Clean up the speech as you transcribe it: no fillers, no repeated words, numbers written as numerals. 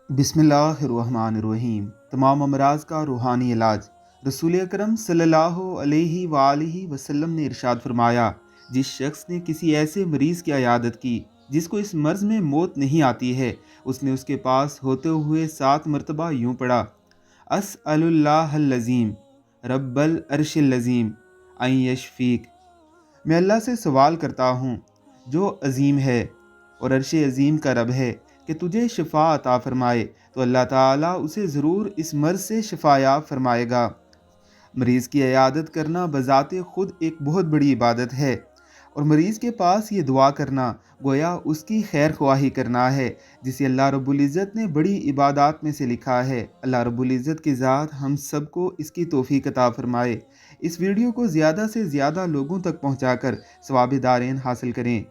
بسم اللہ الرحمن الرحیم۔ تمام امراض کا روحانی علاج۔ رسول اکرم صلی اللہ علیہ وآلہ وسلم نے ارشاد فرمایا، جس شخص نے کسی ایسے مریض کی عیادت کی جس کو اس مرض میں موت نہیں آتی ہے، اس نے اس کے پاس ہوتے ہوئے 7 مرتبہ یوں پڑھا: اسأل اللہ العظیم رب العرش العظیم ان یشفیک۔ میں اللہ سے سوال کرتا ہوں جو عظیم ہے اور عرش عظیم کا رب ہے کہ تجھے شفا عطا فرمائے، تو اللہ تعالیٰ اسے ضرور اس مرض سے شفا یاب فرمائے گا۔ مریض کی عیادت کرنا بذات خود ایک بہت بڑی عبادت ہے، اور مریض کے پاس یہ دعا کرنا گویا اس کی خیر خواہی کرنا ہے، جسے اللہ رب العزت نے بڑی عبادات میں سے لکھا ہے۔ اللہ رب العزت کی ذات ہم سب کو اس کی توفیق عطا فرمائے۔ اس ویڈیو کو زیادہ سے زیادہ لوگوں تک پہنچا کر ثواب دارین حاصل کریں۔